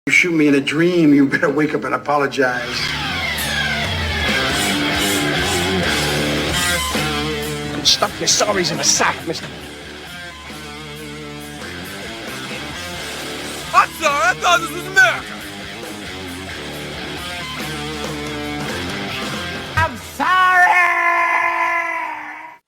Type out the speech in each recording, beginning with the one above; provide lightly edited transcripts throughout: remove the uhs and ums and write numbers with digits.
You shoot me in a dream, you better wake up and apologize. You can stuff your sorries in a sack, mister. I'm sorry, I thought this was America. I'm sorry!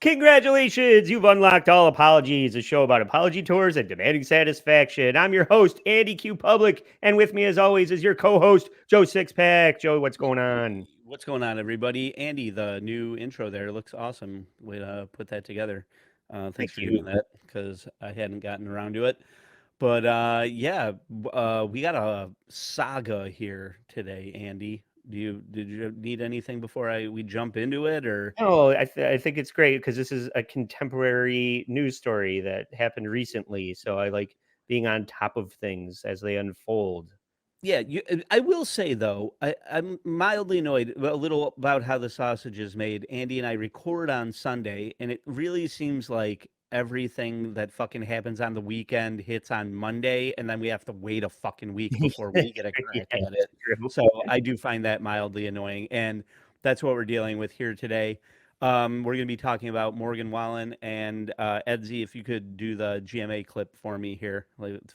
Congratulations, you've unlocked All Apologies, a show about apology tours and demanding satisfaction. I'm your host, Andy Q. Public, and with me as always is your co-host, Joe Sixpack. Joe, what's going on? What's going on, everybody? Andy, the new intro there looks awesome. Way to put that together. Thanks for doing that, because I hadn't gotten around to it. But we got a saga here today, Andy. Did you need anything before we jump into it, or? Oh, I think it's great because this is a contemporary news story that happened recently. So I like being on top of things as they unfold. Yeah, I will say, though, I'm mildly annoyed a little about how the sausage is made. Andy and I record on Sunday, and it really seems like everything that fucking happens on the weekend hits on Monday, and then we have to wait a fucking week before we get a crack at it. So I do find that mildly annoying, and that's what we're dealing with here today. We're going to be talking about Morgan Wallen, and Edsy, if you could do the GMA clip for me here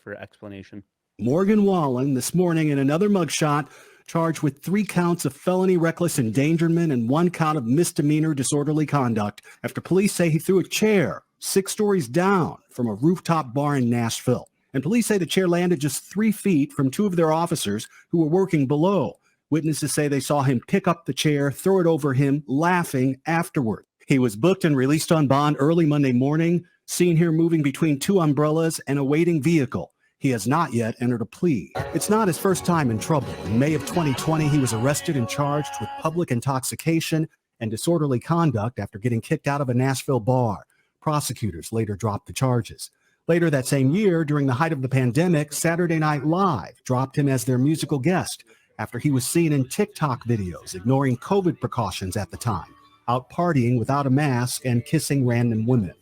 for explanation. Morgan Wallen this morning in another mugshot, charged with 3 counts of felony reckless endangerment and 1 count of misdemeanor disorderly conduct after police say he threw a chair 6 stories down from a rooftop bar in Nashville. And police say the chair landed just 3 feet from 2 of their officers who were working below. Witnesses say they saw him pick up the chair, throw it over him, laughing afterward. He was booked and released on bond early Monday morning, seen here moving between 2 umbrellas and a waiting vehicle. He has not yet entered a plea. It's not his first time in trouble. In May of 2020, he was arrested and charged with public intoxication and disorderly conduct after getting kicked out of a Nashville bar. Prosecutors later dropped the charges. Later that same year, during the height of the pandemic, Saturday Night Live dropped him as their musical guest after he was seen in TikTok videos ignoring COVID precautions at the time, out partying without a mask and kissing random women.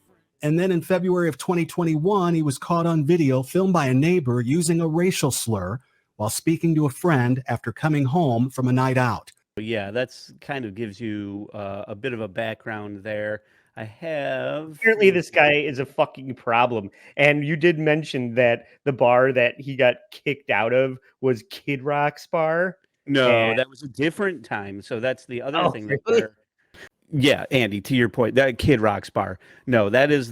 And then in February of 2021, he was caught on video filmed by a neighbor using a racial slur while speaking to a friend after coming home from a night out. Yeah, that's kind of gives you a bit of a background there. Apparently this guy is a fucking problem. And you did mention that the bar that he got kicked out of was Kid Rock's bar. No, that was a different time. So that's the other thing. Really? Yeah, Andy, to your point, that Kid Rock's bar. No, that is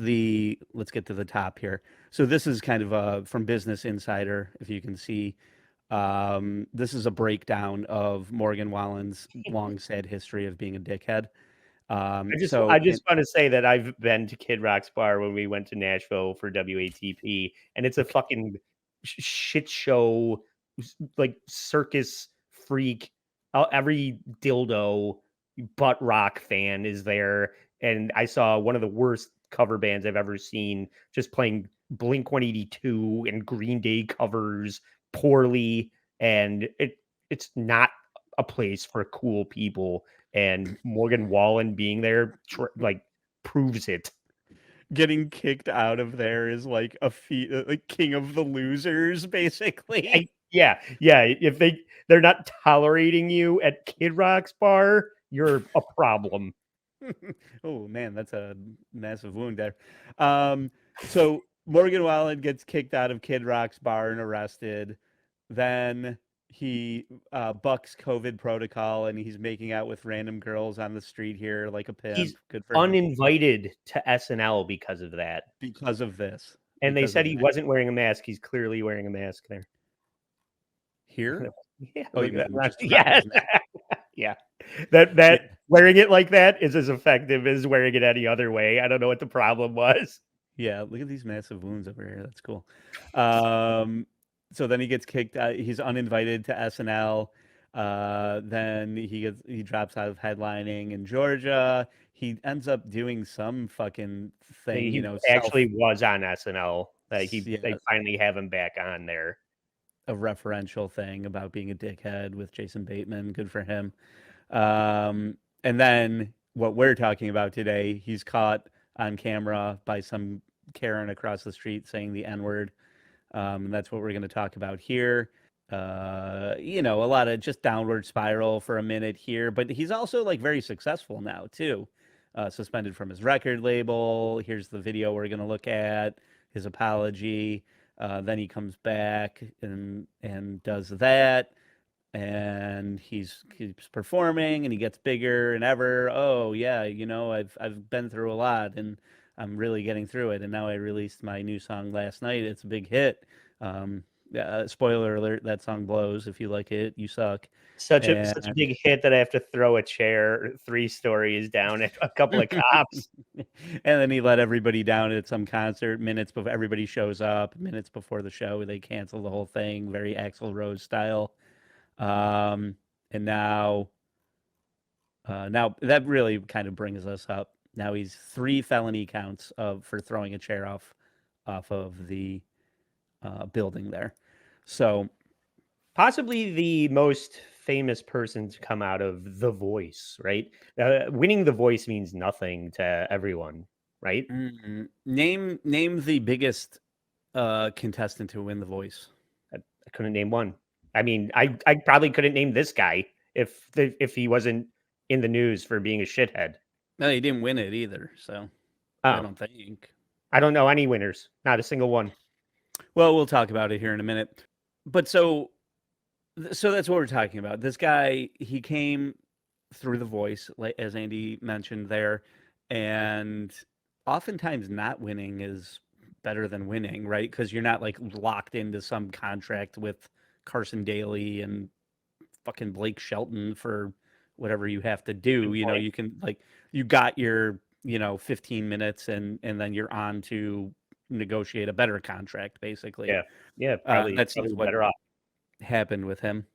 let's get to the top here. So this is kind of from Business Insider, if you can see. This is a breakdown of Morgan Wallen's long sad history of being a dickhead. I just want to say that I've been to Kid Rock's bar when we went to Nashville for WATP, and it's a fucking shit show, like circus freak. Every dildo butt rock fan is there, and I saw one of the worst cover bands I've ever seen just playing Blink-182 and Green Day covers poorly, and it's not a place for cool people. And Morgan Wallen being there proves it. Getting kicked out of there is like a feat, like king of the losers, basically. Yeah. If they're not tolerating you at Kid Rock's bar, you're a problem. Oh man, that's a massive wound there. So Morgan Wallen gets kicked out of Kid Rock's bar and arrested. Then he bucks COVID protocol and he's making out with random girls on the street here like a pimp. He's good for uninvited him. To SNL because of that. Because of this. And they said he wasn't wearing a mask. He's clearly wearing a mask there. Here? Yeah. Oh, you mean yeah. Yeah. That wearing it like that is as effective as wearing it any other way. I don't know what the problem was. Yeah, look at these massive wounds over here. That's cool. So then he gets kicked out. He's uninvited to SNL. Then he drops out of headlining in Georgia. He ends up doing some fucking thing. He actually was on SNL. They finally have him back on there. A referential thing about being a dickhead with Jason Bateman. Good for him. And then what we're talking about today, he's caught on camera by some Karen across the street saying the N-word. And that's what we're going to talk about here. You know, a lot of just downward spiral for a minute here, but he's also like very successful now too. Suspended from his record label. Here's the video we're gonna look at, his apology. Then he comes back and does that, and he's keeps performing, and he gets bigger and ever. Oh yeah, you know, I've been through a lot, and I'm really getting through it. And now I released my new song last night. It's a big hit. Spoiler alert: that song blows. If you like it, you suck. Such a big hit that I have to throw a chair 3 stories down at a couple of cops. And then he let everybody down at some concert minutes before everybody shows up. Minutes before the show, they cancel the whole thing, very Axl Rose style. And now that really kind of brings us up. Now he's 3 felony counts for throwing a chair off of the building there. So possibly the most famous person to come out of The Voice, right? Winning The Voice means nothing to everyone, right? Name the biggest contestant to win The Voice. I couldn't name one. I mean, I probably couldn't name this guy if he wasn't in the news for being a shithead. No, he didn't win it either. So I don't think. I don't know any winners. Not a single one. Well, we'll talk about it here in a minute. But so that's what we're talking about. This guy, he came through The Voice, like as Andy mentioned there, and oftentimes not winning is better than winning, right? Because you're not like locked into some contract with Carson Daly and fucking Blake Shelton for whatever you have to do. You know, you can like you got your 15 minutes and then you're on to negotiate a better contract, basically. Yeah, probably. That seems what happened with him.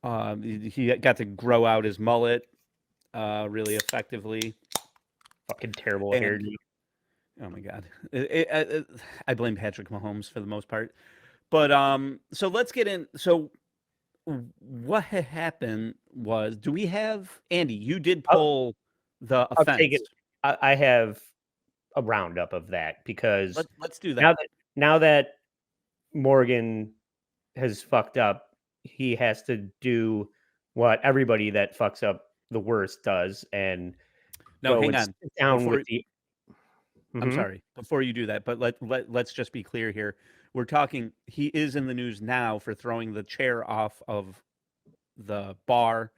He got to grow out his mullet really effectively. Fucking terrible hairdo. Oh my god, I blame Patrick Mahomes for the most part. But so let's get in. So what had happened was, do we have Andy? You did pull the offense. I'll take it. I have a roundup of that because let's do that. Now that Morgan has fucked up, he has to do what everybody that fucks up the worst does, and hang on. Down with the. I'm sorry. Before you do that, but let's just be clear here. We're talking. He is in the news now for throwing the chair off of the bar.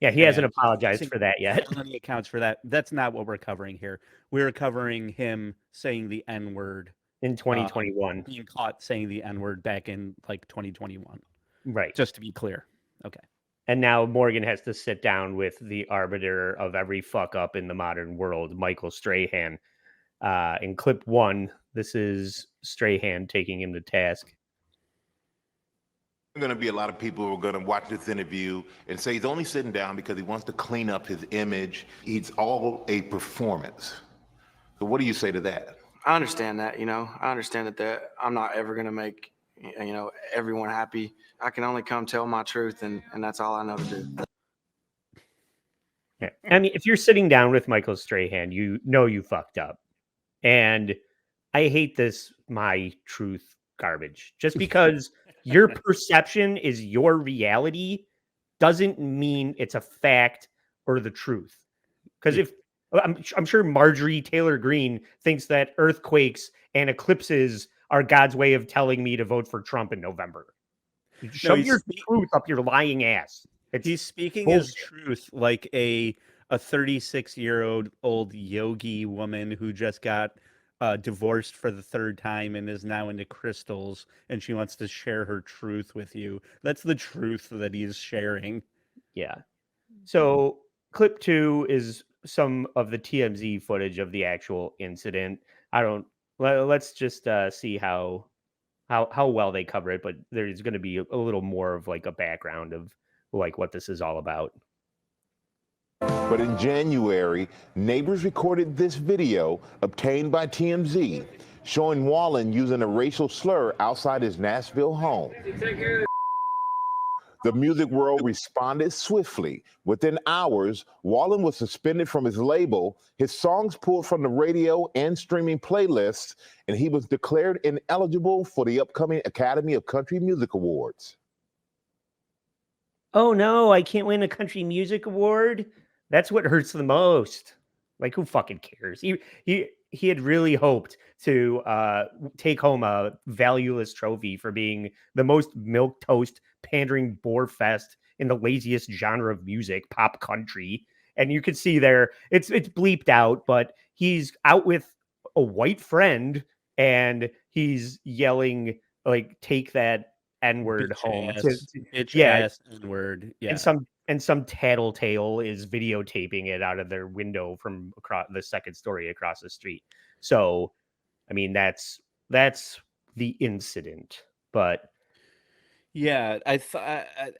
Yeah, he hasn't apologized for that yet. Felony accounts for that. That's not what we're covering here. We're covering him saying the N-word in 2021. Being caught saying the N-word back in like 2021. Right. Just to be clear. Okay. And now Morgan has to sit down with the arbiter of every fuck up in the modern world, Michael Strahan. In clip 1, this is Strahan taking him to task. There are going to be a lot of people who are going to watch this interview and say he's only sitting down because he wants to clean up his image. It's all a performance. So what do you say to that? I understand that, I understand that I'm not ever going to make, everyone happy. I can only come tell my truth, and that's all I know to do. Yeah. I mean, if you're sitting down with Michael Strahan, you know you fucked up. And I hate this my truth garbage. Just because your perception is your reality doesn't mean it's a fact or the truth. Because if I'm sure Marjorie Taylor Greene thinks that earthquakes and eclipses are God's way of telling me to vote for Trump in November. Shove your truth up your lying ass. He's speaking his truth like a 36-year-old yogi woman who just got divorced for the 3rd time and is now into crystals, and she wants to share her truth with you. That's the truth that he's sharing. Yeah. So clip 2 is some of the TMZ footage of the actual incident. Let's just see how well they cover it, but there's going to be a little more of like a background of like what this is all about. But in January, neighbors recorded this video obtained by TMZ showing Wallen using a racial slur outside his Nashville home. The music world responded swiftly. Within hours, Wallen was suspended from his label, his songs pulled from the radio and streaming playlists, and he was declared ineligible for the upcoming Academy of Country Music Awards. oh no, I can't win a country music award. That's what hurts the most. Like, who fucking cares? He had really hoped to take home a valueless trophy for being the most milk toast pandering bore fest in the laziest genre of music, pop country. And you could see there, it's bleeped out, but he's out with a white friend and he's yelling like, "Take that N-word Bitch home." ass, bitch Yeah, ass N-word. and Yeah. some tattletale is videotaping it out of their window from across the second story across the street. So, I mean, that's the incident. But Yeah, I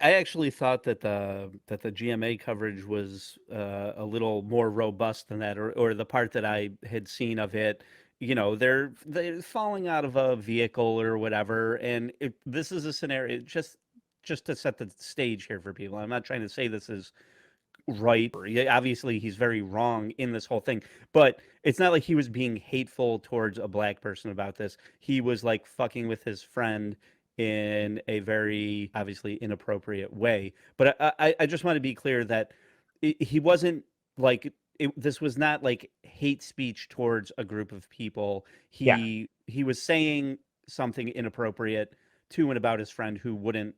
actually thought that the GMA coverage was a little more robust than that, or the part that I had seen of it. You know, they're falling out of a vehicle or whatever, and this is a scenario just to set the stage here for people. I'm not trying to say this is right. Yeah, obviously, he's very wrong in this whole thing, but it's not like he was being hateful towards a black person about this. He was like fucking with his friend in a very obviously inappropriate way. But I just want to be clear that he wasn't like this was not like hate speech towards a group of people. yeah, He was saying something inappropriate to and about his friend who wouldn't,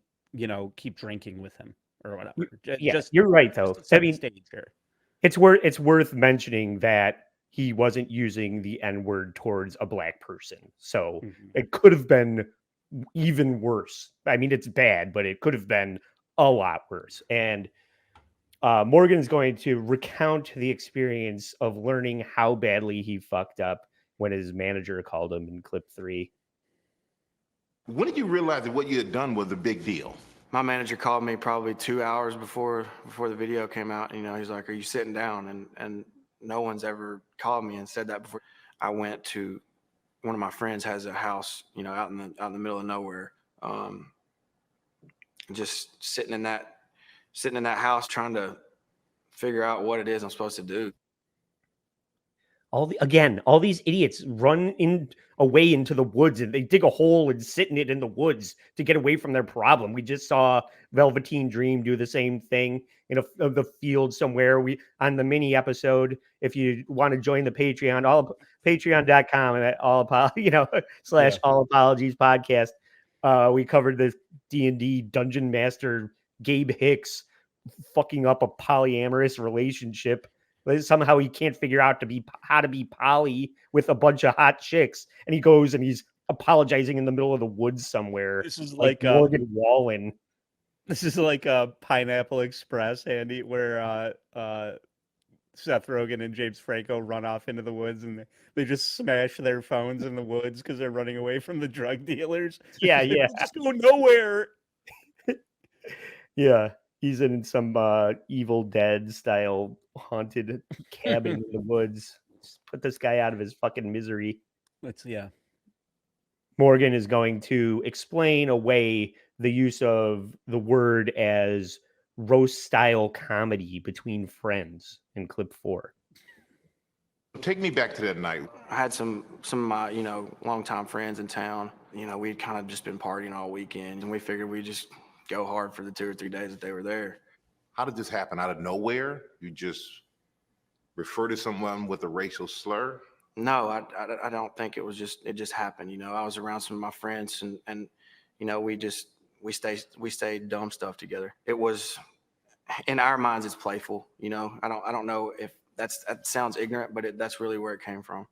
keep drinking with him or whatever. yeah, Just you're right just though. to I set the mean, stage here. it's worth mentioning that he wasn't using the N-word towards a black person. So Mhm. it could have been even worse. I mean, it's bad, but it could have been a lot worse. And Morgan's going to recount the experience of learning how badly he fucked up when his manager called him in clip 3. When did you realize that what you had done was a big deal? My manager called me probably 2 hours before the video came out. He's like, "Are you sitting down?" And no one's ever called me and said that before. I went to one of my friends has a house, out in the middle of nowhere. Just sitting in that house trying to figure out what it is I'm supposed to do. All these idiots run in away into the woods and they dig a hole and sit in it in the woods to get away from their problem. We just saw Velveteen Dream do the same thing in the field somewhere. We on the mini episode. If you want to join the Patreon, patreon.com and /all apologies podcast. We covered the D&D dungeon master Gabe Hicks fucking up a polyamorous relationship. Somehow he can't figure out how to be poly with a bunch of hot chicks, and he goes and he's apologizing in the middle of the woods somewhere. This is like like Morgan Wallen. this is like a Pineapple Express, Andy, where Seth Rogen and James Franco run off into the woods and they just smash their phones in the woods because they're running away from the drug dealers. Yeah, They yeah, just go nowhere. yeah. He's in some Evil Dead style haunted cabin in the woods. Just put this guy out of his fucking misery. Yeah. Morgan is going to explain away the use of the word as roast style comedy between friends in clip 4. Take me back to that night. I had some of my, longtime friends in town. We'd kind of just been partying all weekend, and we figured we'd just go hard for the 2 or 3 days that they were there. How did this happen? Out of nowhere? You just refer to someone with a racial slur? No, I don't think it just happened. I was around some of my friends and we stayed dumb stuff together. It was, in our minds, it's playful. I don't know if that sounds ignorant, but that's really where it came from.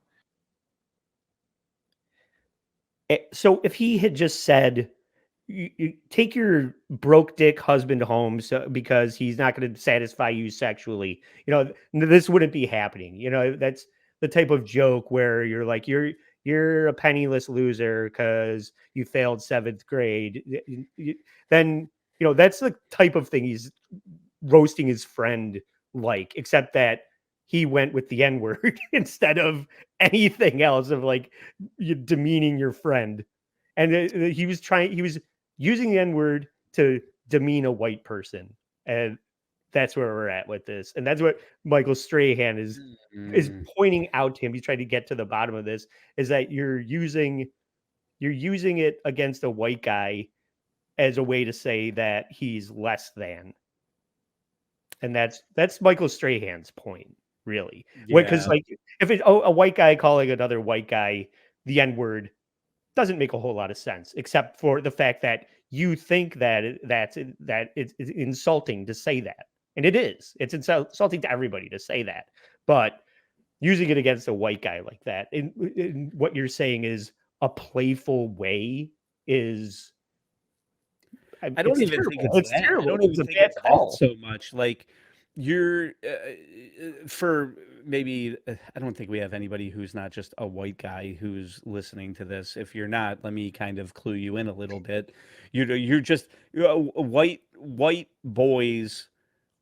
So if he had just said, you take your broke dick husband home because he's not going to satisfy you sexually, this wouldn't be happening. That's the type of joke where you're like, you're a penniless loser because you failed 7th grade. Then, that's the type of thing he's roasting his friend like, except that he went with the N-word instead of anything else of like you demeaning your friend. And he was using the N-word to demean a white person. And that's where we're at with this. And that's what Michael Strahan is pointing out to him. He's trying to get to the bottom of this, is that you're using it against a white guy as a way to say that he's less than. And that's Michael Strahan's point, really. Because Yeah. like if it's a white guy calling another white guy the N-word doesn't make a whole lot of sense, except for the fact that you think that it's insulting to say that. And it is. It's insulting to everybody to say that. But using it against a white guy like that, in what you're saying is a playful way is I don't even think it's it's that. I terrible. don't even It's a think bad it's that call. so much. Like you're for maybe I don't think we have anybody who's not just a white guy who's listening to this. If you're not, let me kind of clue you in a little bit. You're just white boys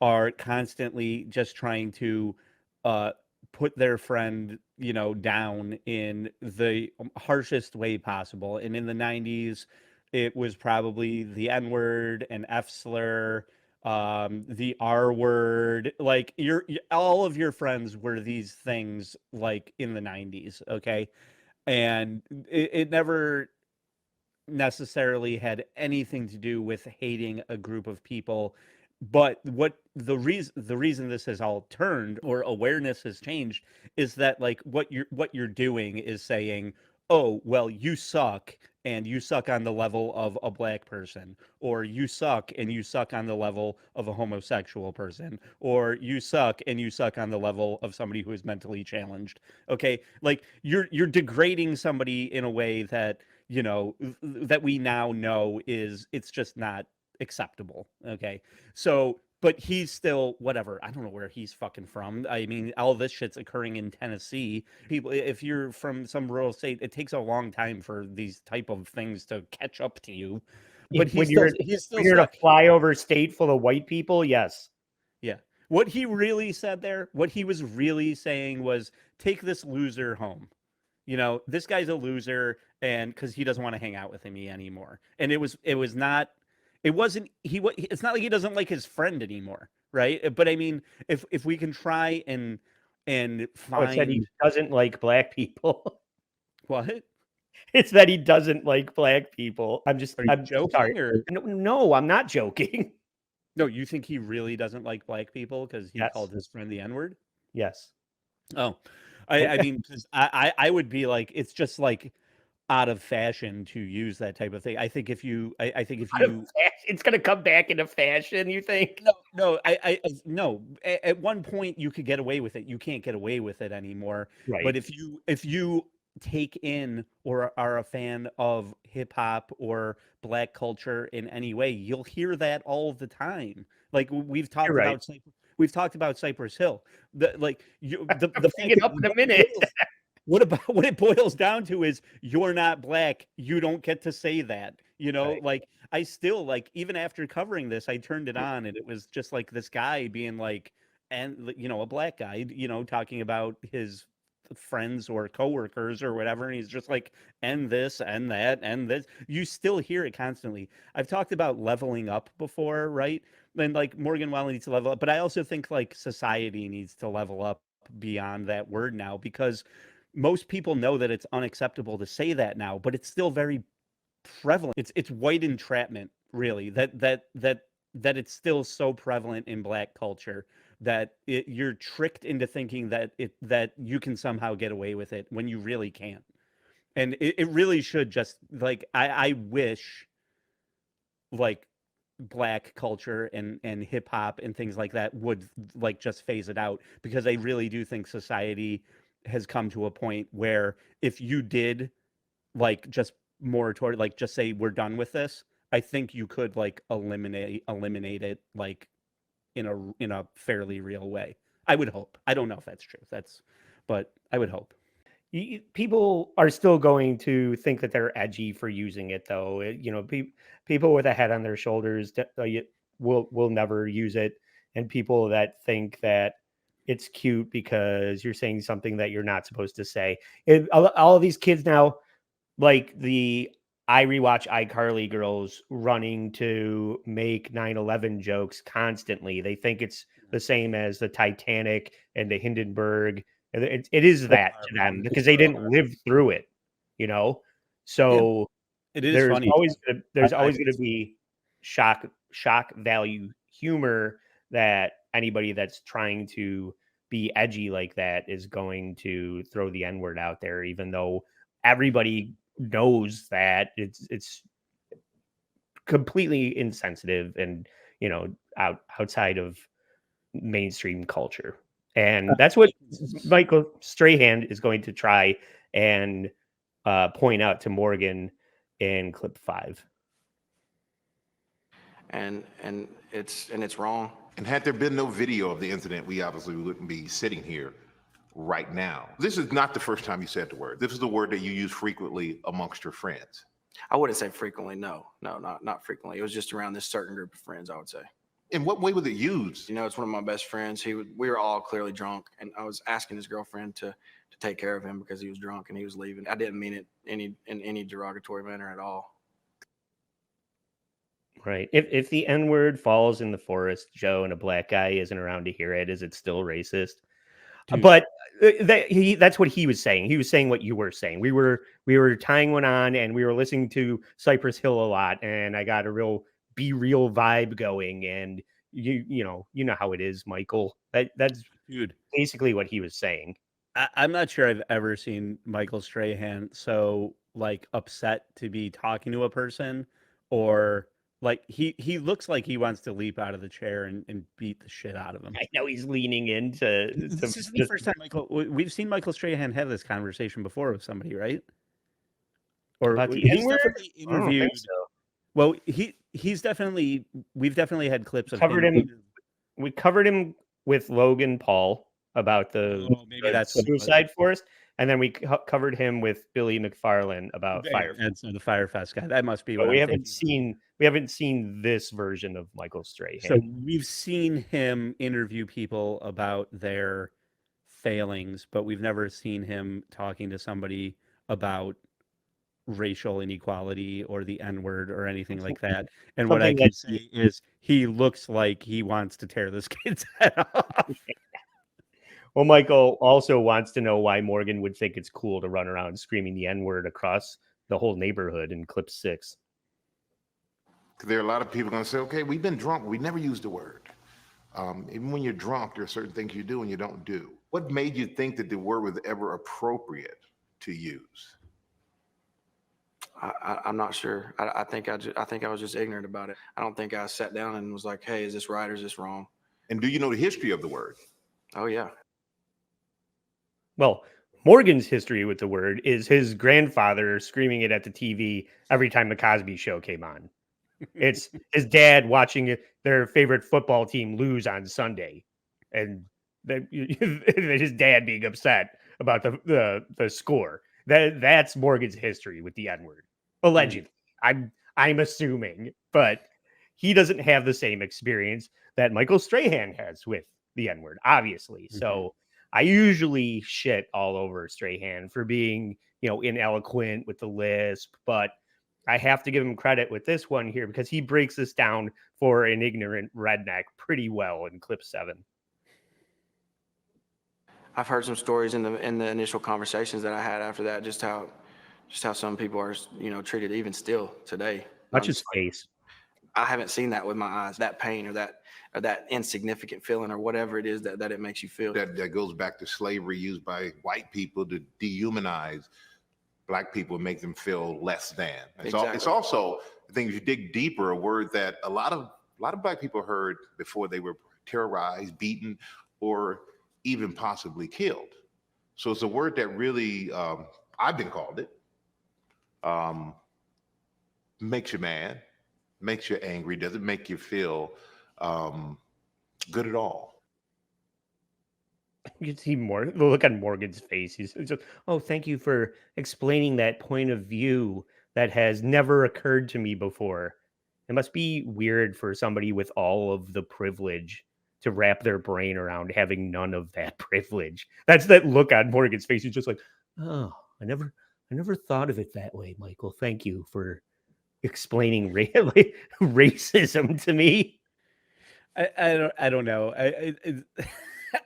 are constantly just trying to uh put their friend, down in the harshest way possible. And in the 90s, it was probably the N word and F slur, the R word. Like all of your friends were these things like in the 90s. Okay. And it never necessarily had anything to do with hating a group of people, but what the reason this has all turned or awareness has changed is that like what you're doing is saying, oh well, you suck, and you suck on the level of a black person, or you suck and you suck on the level of a homosexual person, or you suck and you suck on the level of somebody who is mentally challenged. Okay, like you're degrading somebody in a way that that we now know it's just not acceptable. Okay. So, but he's still whatever. I don't know where he's fucking from. I mean, all this shit's occurring in Tennessee. People, if you're from some rural state, it takes a long time for these type of things to catch up to you. But When he's still you're in a stuck. flyover state full of white people, yes. Yeah. What he really said there, what he was really saying was, take this loser home. This guy's a loser, and because he doesn't want to hang out with me anymore. And it's not like he doesn't like his friend anymore, right? But I mean, if we can try and Oh, it said he find doesn't like black people. what? It's that he doesn't like black people. Are you I'm joking sorry. or No, I'm not joking. no? You think he really doesn't like black people because he Yes. called his friend the N-word? Yes. Oh, I mean, 'cause I would be like, it's just like out of fashion to use that type of thing. I think if you, I think if you, It's gonna come back into fashion, you think? no, no. At one point you could get away with it. You can't get away with it anymore. Right. But if you take in or are a fan of hip hop or black culture in any way, you'll hear that all the time. Like we've talked You're right. about we've talked about Cypress Hill. The Bring it up in a minute. what it boils down to is you're not black. You don't get to say that. Right. Like I still like even after covering this, I turned it on and it was just like this guy being like, and a black guy, talking about his friends or coworkers or whatever, and he's just like, and this and that and this. You still hear it constantly. I've talked about leveling up before, right? And like Morgan Wallen needs to level up, but I also think like society needs to level up beyond that word now, because most people know that it's unacceptable to say that now, but it's still very prevalent. It's white entrapment, really. That it's still so prevalent in black culture that you're tricked into thinking that you can somehow get away with it when you really can't. And it really should just like I wish like black culture and hip hop and things like that would like just phase it out, because I really do think society has come to a point where if you did like just moratorium, like just say we're done with this, I think you could like eliminate it like in a fairly real way. I would hope. I don't know if that's true. But I would hope. People are still going to think that they're edgy for using it, though. People with a head on their shoulders will never use it, and people that think that it's cute because you're saying something that you're not supposed to say. All of these kids now, like the I rewatch iCarly girls running to make 9/11 jokes constantly. They think it's the same as the Titanic and the Hindenburg. It is that to them because they didn't live through it, So It is there's funny. always I going to be shock value humor that anybody that's trying to be edgy like that is going to throw the N-word out there, even though everybody knows that it's completely insensitive and, you know, outside of mainstream culture. And that's what Michael Strahan is going to try and point out to Morgan in clip 5. And it's wrong. And had there been no video of the incident, we obviously wouldn't be sitting here right now. This is not the first time you said the word. This is the word that you use frequently amongst your friends. I wouldn't say frequently. No, not frequently. It was just around this certain group of friends, I would say. In what way was it used? You know, it's one of my best friends. We were all clearly drunk, and I was asking his girlfriend to take care of him because he was drunk and he was leaving. I didn't mean it in any derogatory manner at all. Right. If the N-word falls in the forest, Joe, and a black guy isn't around to hear it, is it still racist? Dude. But that's what he was saying. He was saying what you were saying. We were tying one on, and we were listening to Cypress Hill a lot, and I got a real Be Real vibe going. And you know how it is, Michael. That's dude basically what he was saying. I'm not sure I've ever seen Michael Strahan so like upset to be talking to a person, or like he looks like he wants to leap out of the chair and beat the shit out of him. I know he's leaning into. This isn't the first time we've seen Michael Strahan have this conversation before with somebody, right? Or about the he's N-word? definitely I don't interviewed. think so. Well, we've definitely had clips of Covered him. We covered him with Logan Paul about the Suicide Forest, and then we covered him with Billy McFarland about Firefest. And so the Firefest guy. That must be But what we haven't seen this version of Michael Strahan. So we've seen him interview people about their failings, but we've never seen him talking to somebody about racial inequality or the N-word or anything like that. And what I can say is he looks like he wants to tear this kid's head off. Well, Michael also wants to know why Morgan would think it's cool to run around screaming the N-word across the whole neighborhood in clip 6. There are a lot of people going to say, okay, we've been drunk. We never used the word. Even when you're drunk, there are certain things you do and you don't do. What made you think that the word was ever appropriate to use? I'm not sure. I think I was just ignorant about it. I don't think I sat down and was like, hey, is this right or is this wrong? And do you know the history of the word? Oh, yeah. Well, Morgan's history with the word is his grandfather screaming it at the TV every time the Cosby Show came on. It's his dad watching their favorite football team lose on Sunday, and his dad being upset about the score. That's Morgan's history with the N-word, allegedly. I'm assuming, but he doesn't have the same experience that Michael Strahan has with the N-word, obviously. So I usually shit all over Strahan for being, ineloquent with the lisp, but I have to give him credit with this one here because he breaks this down for an ignorant redneck pretty well in clip 7. I've heard some stories in the initial conversations that I had after that, just how some people are, treated even still today. Watch his face. I haven't seen that with my eyes, that pain or that insignificant feeling or whatever it is that it makes you feel. That goes back to slavery used by white people to dehumanize Black people and make them feel less than. It's also, I think if you dig deeper, a word that a lot of Black people heard before they were terrorized, beaten, or even possibly killed. So it's a word that really, I've been called it, makes you mad, makes you angry, doesn't make you feel good at all. You can see the look on Morgan's face. He's just, oh, thank you for explaining that point of view that has never occurred to me before. It must be weird for somebody with all of the privilege to wrap their brain around having none of that privilege. That's that look on Morgan's face. He's just like, oh, I never thought of it that way, Michael. Thank you for explaining racism to me. I don't know.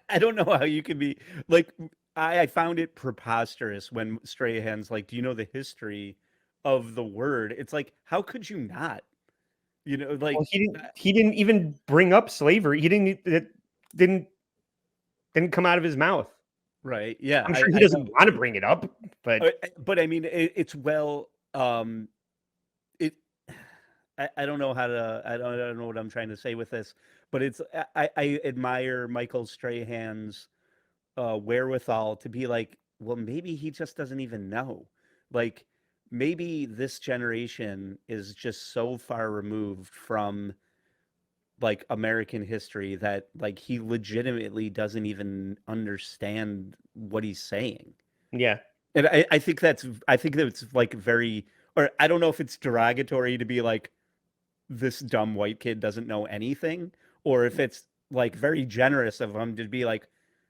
I don't know how you can be like. I found it preposterous when Strahan's like, "Do you know the history of the word?" It's like, how could you not? You know, like well, he didn't even bring up slavery. It didn't come out of his mouth. right. Yeah. I'm sure he doesn't want to bring it up, But I mean, it's well, it, I don't know how to, I don't know what I'm trying to say with this, but I admire Michael Strahan's wherewithal to be like, well, maybe he just doesn't even know. Like, maybe this generation is just so far removed from like American history that like he legitimately doesn't even understand what he's saying. yeah. And I think that's like very, or I don't know if it's derogatory to be like, this dumb white kid doesn't know anything, or if it's like very generous of him to be like,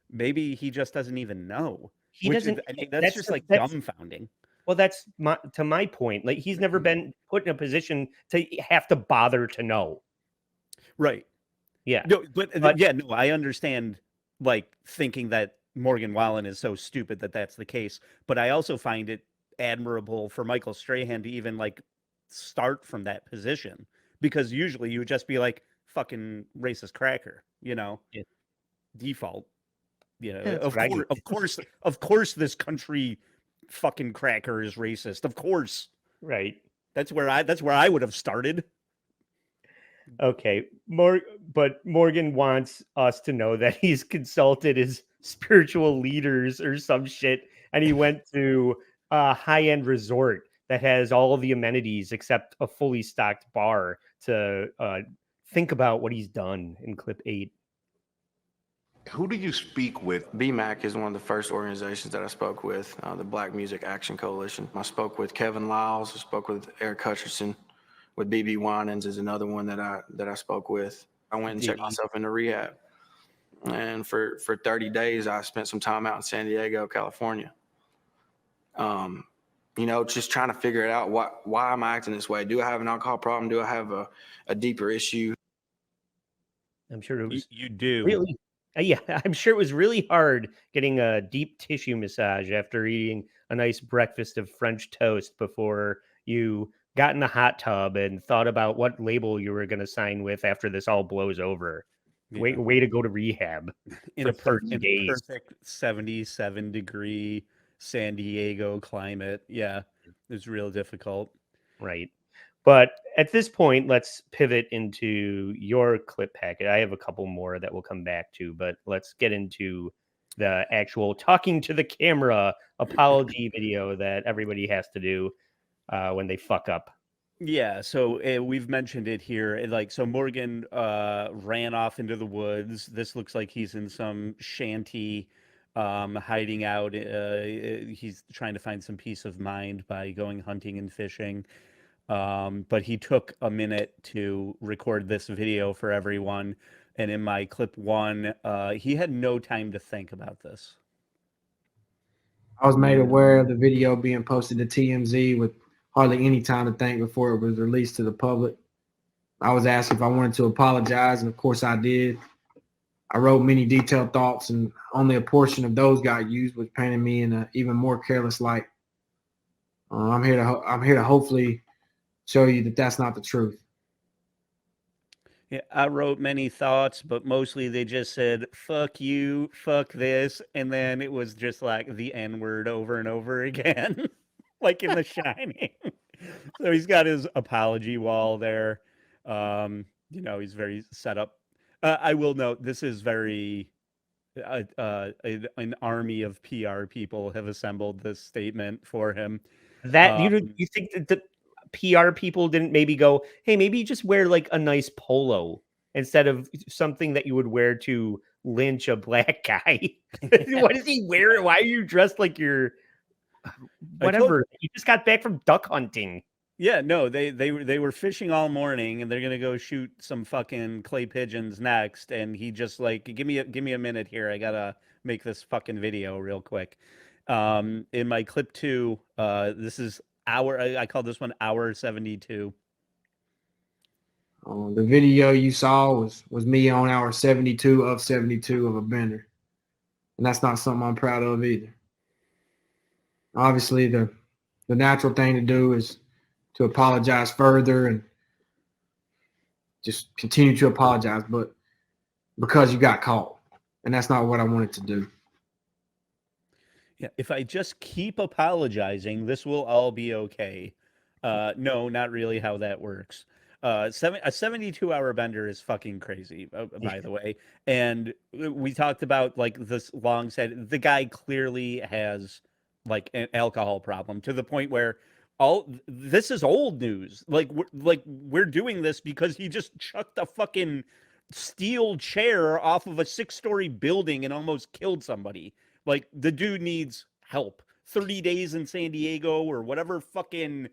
maybe he just doesn't even know. He Which is, doesn't. I mean, that's just like that's dumbfounding. well, that's to my point. Like he's never been put in a position to have to bother to know. Right. Yeah. No, but yeah, no, I understand like thinking that Morgan Wallen is so stupid that that's the case, but I also find it admirable for Michael Strahan to even like start from that position, because usually you would just be like fucking racist cracker, you know, Yeah. default, you know, That's right. of course this country fucking cracker is racist. Of course. Right. That's where I would have started. Okay. But Morgan wants us to know that he's consulted his spiritual leaders or some shit, and he went to a high-end resort that has all of the amenities except a fully stocked bar to think about what he's done in clip 8. Who did you speak with? BMAC is one of the first organizations that I spoke with, the Black Music Action Coalition. I spoke with Kevin Lyles. I spoke with Eric Hutcherson. With BB Winans is another one that I spoke with. I went and checked myself into rehab. And for 30 days, I spent some time out in San Diego, California. You know, just trying to figure it out. Why am I acting this way? Do I have an alcohol problem? Do I have a deeper issue? I'm sure it was You do. really, yeah, I'm sure it was really hard getting a deep tissue massage after eating a nice breakfast of French toast before you got in the hot tub and thought about what label you were going to sign with after this all blows over. Yeah. Way to go to rehab in for a 30 days. perfect 77-degree San Diego climate. Yeah, it was real difficult. Right. But at this point, let's pivot into your clip packet. I have a couple more that we'll come back to, but let's get into the actual talking to the camera apology video that everybody has to do when they fuck up. Yeah, so we've mentioned it here. Like, so Morgan ran off into the woods. This looks like he's in some shanty, hiding out. He's trying to find some peace of mind by going hunting and fishing. But he took a minute to record this video for everyone. And in my clip 1, he had no time to think about this. I was made aware of the video being posted to TMZ with hardly any time to think before it was released to the public. I was asked if I wanted to apologize, and of course I did. I wrote many detailed thoughts, and only a portion of those got used, which painted me in an even more careless light. I'm here to hopefully show you that that's not the truth. Yeah, I wrote many thoughts, but mostly they just said, fuck you, fuck this. And then it was just like the N-word over and over again, like in The Shining. So he's got his apology wall there. You know, he's very set up. I will note, this is very, an army of PR people have assembled this statement for him. That you think that the PR people didn't maybe go, hey, maybe just wear like a nice polo instead of something that you would wear to lynch a black guy? What is he wearing? Why are you dressed like you're whatever? You just got back from duck hunting. Yeah, no, they were fishing all morning, and they're gonna go shoot some fucking clay pigeons next. And he just like, give me a minute here. I gotta make this fucking video real quick. In my clip 2, this is I call this one hour 72. The video you saw was me on hour 72 of 72 of a bender, and that's not something I'm proud of either. Obviously, the natural thing to do is to apologize further and just continue to apologize, but because you got caught, and that's not what I wanted to do. Yeah, if I just keep apologizing, this will all be okay. No, not really how that works. A 72-hour bender is fucking crazy, by the way. And we talked about like this long said the guy clearly has like an alcohol problem to the point where all this is old news. Like we're doing this because he just chucked a fucking steel chair off of a 6-story building and almost killed somebody. Like the dude needs help. 30 days in San Diego or whatever fucking,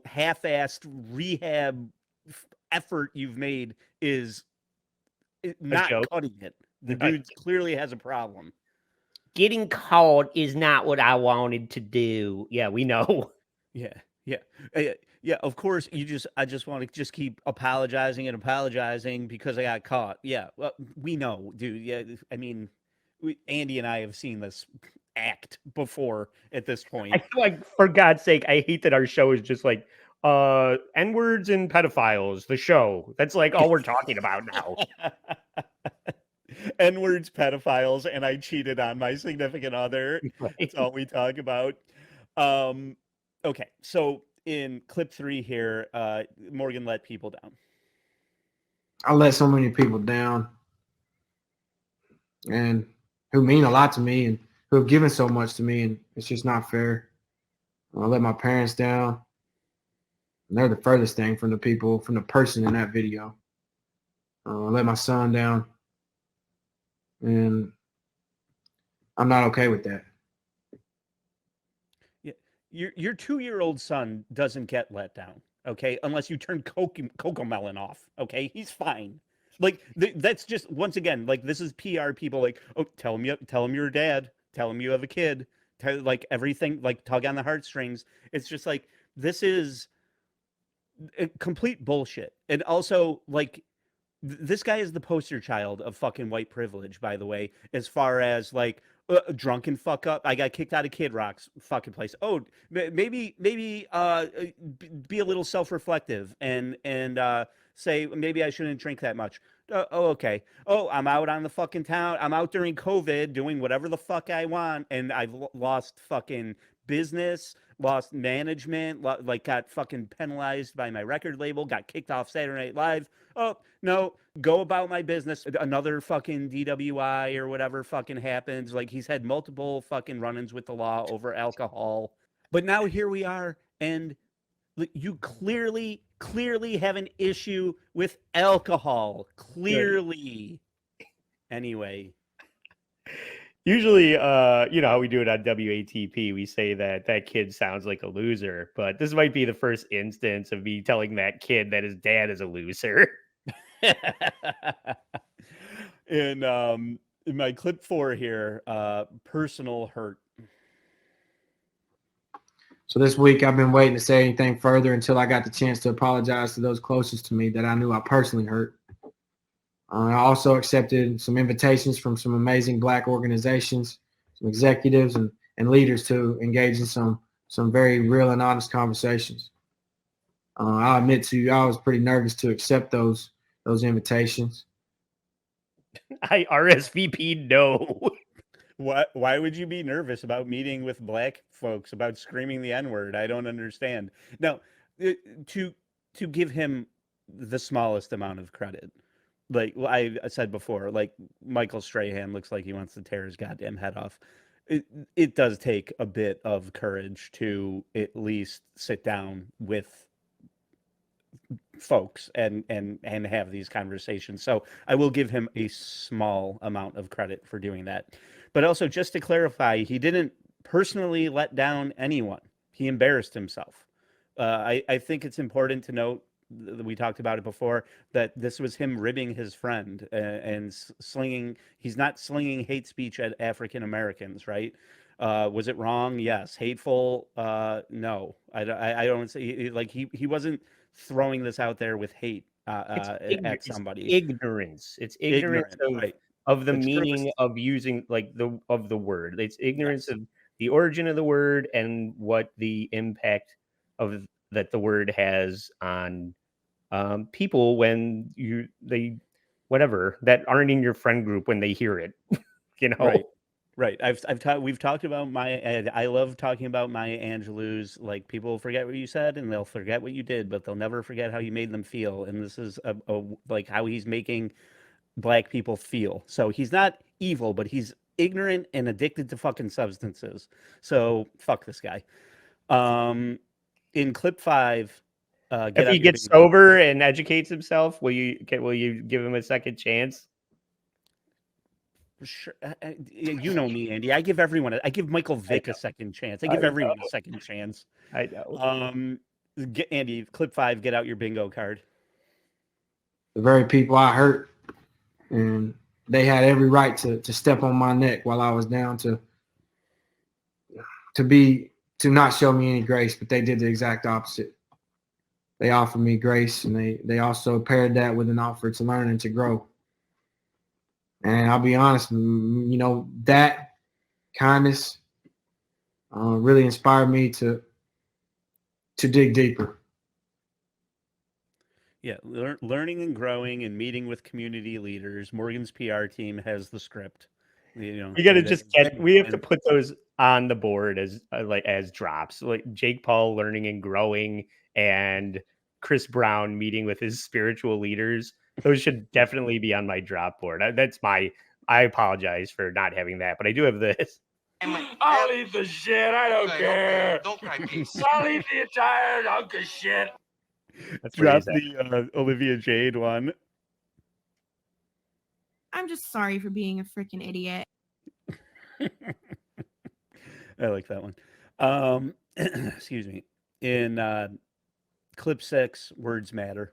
half-assed rehab effort you've made is not cutting it. The dude clearly has a problem. Getting caught is not what I wanted to do. Yeah, we know. Yeah. Yeah, of course. I just want to just keep apologizing and apologizing because I got caught. Yeah, well, we know, dude. Yeah, I mean, Andy and I have seen this act before at this point. I feel like, for God's sake, I hate that our show is just like N-words and pedophiles. The show. That's like all we're talking about now. N-words, pedophiles, and I cheated on my significant other. That's all we talk about. Okay, so in clip 3 here, Morgan let people down. I let so many people down, and who mean a lot to me, and who have given so much to me, and it's just not fair. I let my parents down. And they're the furthest thing from the person in that video. I let my son down, and I'm not okay with that. Your 2-year-old son doesn't get let down, okay? Unless you turn Cocomelon off, okay? He's fine. Like that's just, once again, like this is PR people like, oh, tell him you're a dad, tell him you have a kid, like everything, like tug on the heartstrings. It's just like this is complete bullshit. And also, like, this guy is the poster child of fucking white privilege, by the way, as far as like drunken fuck up. I got kicked out of Kid Rock's fucking place. Oh, maybe be a little self-reflective and say maybe I shouldn't drink that much. Okay. Oh, I'm out on the fucking town. I'm out during COVID doing whatever the fuck I want, and I've lost fucking business, lost management, like got fucking penalized by my record label, got kicked off Saturday Night Live. Oh, no, go about my business. Another fucking DWI or whatever fucking happens. Like he's had multiple fucking run-ins with the law over alcohol. But now here we are, and you clearly have an issue with alcohol. Clearly. Anyway. Usually, you know how we do it on WATP, we say that kid sounds like a loser, but this might be the first instance of me telling that kid that his dad is a loser. In my clip 4 here, personal hurt. So this week I've been waiting to say anything further until I got the chance to apologize to those closest to me that I knew I personally hurt. I also accepted some invitations from some amazing Black organizations, some executives and leaders to engage in some very real and honest conversations. I'll admit to you, I was pretty nervous to accept those invitations. I RSVP'd no. Why would you be nervous about meeting with Black folks, about screaming the N-word? I don't understand. Now, to give him the smallest amount of credit, like I said before, like Michael Strahan looks like he wants to tear his goddamn head off. It does take a bit of courage to at least sit down with folks and have these conversations. So I will give him a small amount of credit for doing that. But also, just to clarify, he didn't personally let down anyone. He embarrassed himself. I think it's important to note, we talked about it before, that this was him ribbing his friend and slinging. He's not slinging hate speech at African Americans, right? Was it wrong? Yes. Hateful? No. I don't say, like, he wasn't throwing this out there with hate at somebody. Ignorance. It's ignorance of the meaning of using of the word. It's ignorance of the origin of the word and what the impact of that the word has on people when whatever that aren't in your friend group when they hear it. Right. We've talked about I love talking about Maya Angelou's. Like, people forget what you said and they'll forget what you did, but they'll never forget how you made them feel. And this is like how he's making Black people feel. So he's not evil, but he's ignorant and addicted to fucking substances. So fuck this guy. In clip 5, if he gets sober and educates himself, will you give him a second chance? Sure. You know me, Andy. I give Michael Vick a second chance. I give everyone a second chance. I know. Andy, clip 5, get out your bingo card. The very people I hurt, and they had every right to step on my neck while I was down to not show me any grace, but they did the exact opposite. They offered me grace, and they also paired that with an offer to learn and to grow. And I'll be honest, that kindness really inspired me to dig deeper. Yeah, learning and growing and meeting with community leaders. Morgan's PR team has the script. We got to we have to put those on the board as drops, like Jake Paul learning and growing, and Chris Brown meeting with his spiritual leaders. Those should definitely be on my drop board. I apologize for not having that, but I do have this. I'll eat the shit. I don't care. Don't cry, peace. I'll eat the entire hunk of shit. Drop the Olivia Jade one. I'm just sorry for being a freaking idiot. I like that one. Excuse me. In clip 6, words matter.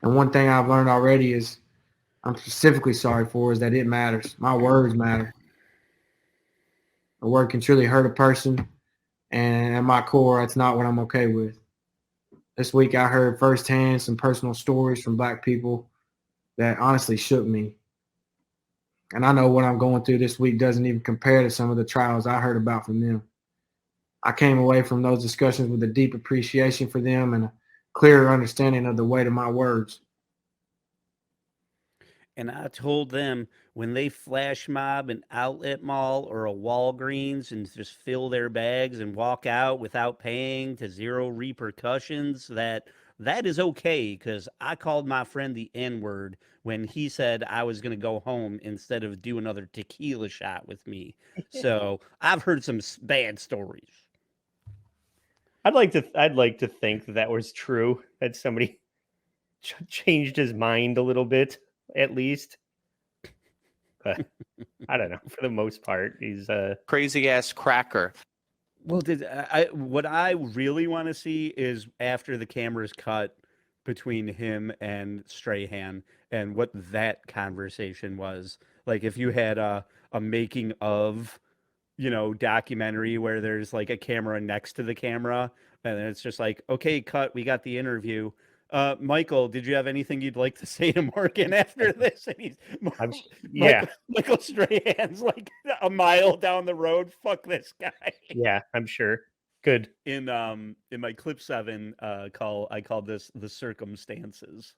And one thing I've learned already is I'm specifically sorry for is that it matters. My words matter. A word can truly hurt a person. And at my core, that's not what I'm okay with. This week, I heard firsthand some personal stories from Black people that honestly shook me. And I know what I'm going through this week doesn't even compare to some of the trials I heard about from them. I came away from those discussions with a deep appreciation for them and a clearer understanding of the weight of my words. And I told them, when they flash mob an outlet mall or a Walgreens and just fill their bags and walk out without paying to zero repercussions, that is okay, because I called my friend the N-word when he said I was going to go home instead of do another tequila shot with me. So I've heard some bad stories. I'd like to think that was true, that somebody changed his mind a little bit, at least. But I don't know. For the most part, he's a crazy ass cracker. Well, what I really want to see is after the camera's cut between him and Strahan and what that conversation was. Like, if you had a making of, documentary where there's like a camera next to the camera and it's just like, okay, cut, we got the interview. Michael, did you have anything you'd like to say to Morgan after this? And Michael Strahan's like a mile down the road. Fuck this guy. Yeah, I'm sure. Good. In my clip 7 I called this the circumstances.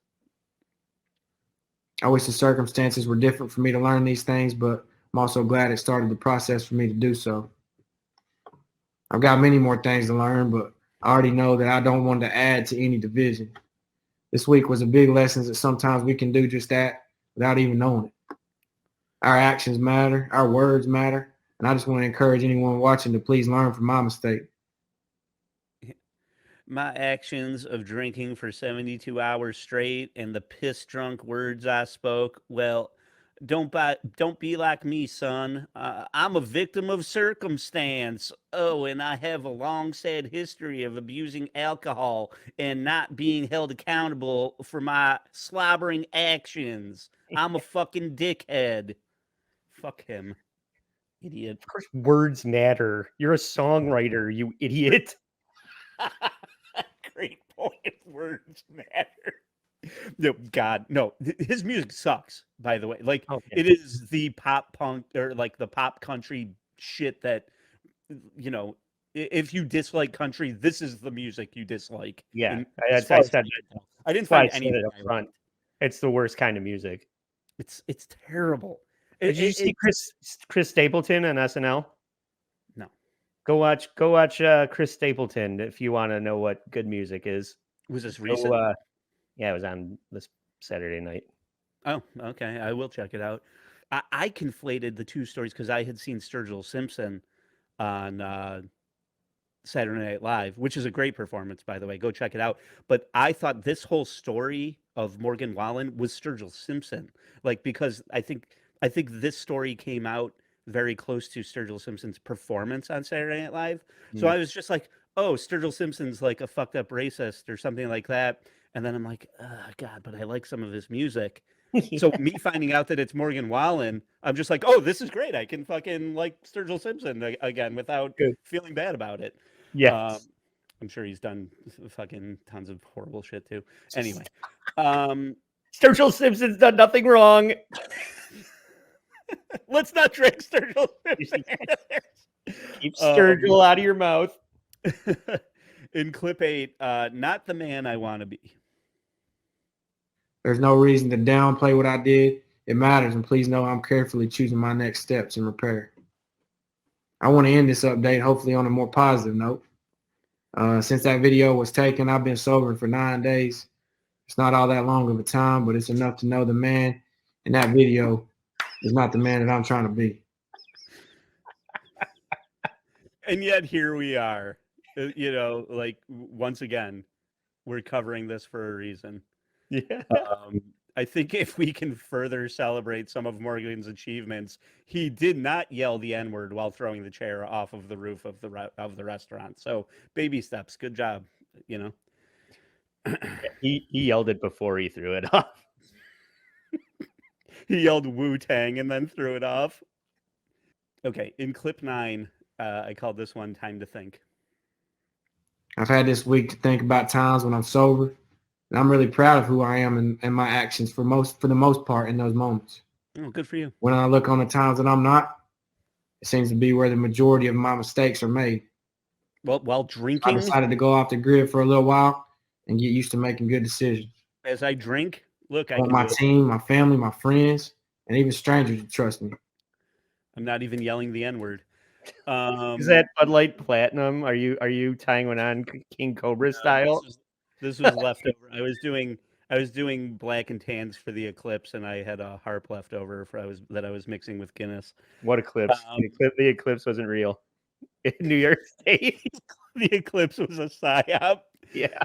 I wish the circumstances were different for me to learn these things, but I'm also glad it started the process for me to do so. I've got many more things to learn, but I already know that I don't want to add to any division. This week was a big lesson that sometimes we can do just that without even knowing it. Our actions matter, our words matter, and I just want to encourage anyone watching to please learn from my mistake. My actions of drinking for 72 hours straight and the piss drunk words I spoke, well, don't be like me, son. I'm a victim of circumstance. Oh, and I have a long, sad history of abusing alcohol and not being held accountable for my slobbering actions. I'm a fucking dickhead. Fuck him. Idiot. Of course, words matter. You're a songwriter, you idiot. Great point. Words matter. No, God, no. His music sucks, by the way. Like, It is the pop punk or like the pop country shit that, If you dislike country, this is the music you dislike. Yeah, And I as far as said I didn't that's why I find said anything it up front. It's the worst kind of music. It's terrible. Did you see Chris Stapleton on SNL? No. Go watch Chris Stapleton if you want to know what good music is. Was this recent? Yeah, it was on this Saturday night. Oh, okay. I will check it out. I conflated the two stories because I had seen Sturgill Simpson on Saturday Night Live, which is a great performance, by the way. Go check it out. But I thought this whole story of Morgan Wallen was Sturgill Simpson, like because I think this story came out very close to Sturgill Simpson's performance on Saturday Night Live. So I was just like, oh, Sturgill Simpson's like a fucked up racist or something like that. And then I'm like, oh, God, but I like some of his music. So me finding out that it's Morgan Wallen, I'm just like, oh, this is great. I can fucking like Sturgill Simpson again without feeling bad about it. Yes. I'm sure he's done fucking tons of horrible shit too. Anyway, Sturgill Simpson's done nothing wrong. Let's not drink Sturgill Simpson. Keep Sturgill out of your mouth. In clip 8, not the man I want to be. There's no reason to downplay what I did. It matters, and please know I'm carefully choosing my next steps in repair. I want to end this update hopefully on a more positive note. Since that video was taken, I've been sober for 9 days. It's not all that long of a time, but it's enough to know the man in that video is not the man that I'm trying to be. And yet here we are. You know, like once again, we're covering this for a reason. Yeah. I think if we can further celebrate some of Morgan's achievements, he did not yell the N-word while throwing the chair off of the roof of the restaurant. So baby steps. Good job. You know, he yelled it before he threw it off. He yelled Wu-Tang and then threw it off. Okay, in clip 9, I called this one "Time to Think." I've had this week to think about times when I'm sober. And I'm really proud of who I am and my actions for the most part in those moments. Oh, good for you. When I look on the times that I'm not, it seems to be where the majority of my mistakes are made. Well, while drinking, I decided to go off the grid for a little while and get used to making good decisions. As I drink, look, I want my team, my family, my friends, and even strangers to trust me. I'm not even yelling the N-word. Is that Bud Light Platinum? Are you tying one on King Cobra style? This was leftover. I was doing black and tans for the Eclipse, and I had a harp left over that I was mixing with Guinness. What Eclipse? The Eclipse wasn't real. In New York State, the Eclipse was a psyop. Yeah.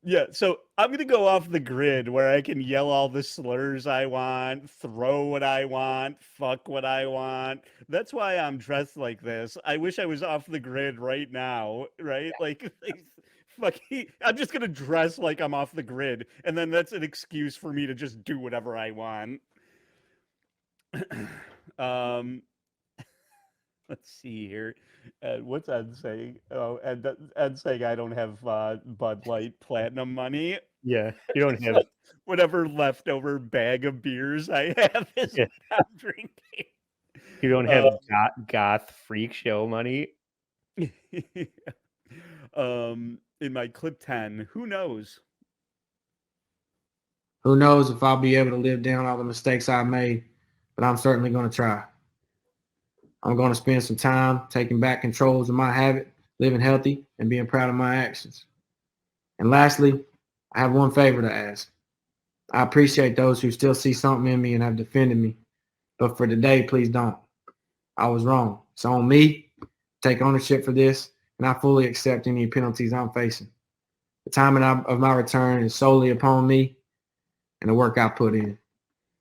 Yeah. So I'm gonna go off the grid where I can yell all the slurs I want, throw what I want, fuck what I want. That's why I'm dressed like this. I wish I was off the grid right now, right? Like I'm just gonna dress like I'm off the grid, and then that's an excuse for me to just do whatever I want. Let's see here. What's Ed saying? Oh, Ed saying I don't have Bud Light Platinum money. Yeah, you don't have whatever leftover bag of beers I have is what I'm drinking. You don't have goth freak show money. In my clip 10, who knows? Who knows if I'll be able to live down all the mistakes I made, but I'm certainly going to try. I'm going to spend some time taking back controls of my habit, living healthy, and being proud of my actions. And lastly, I have one favor to ask. I appreciate those who still see something in me and have defended me, but for today, please don't. I was wrong. It's on me. Take ownership for this, and I fully accept any penalties I'm facing. The timing of my return is solely upon me and the work I put in.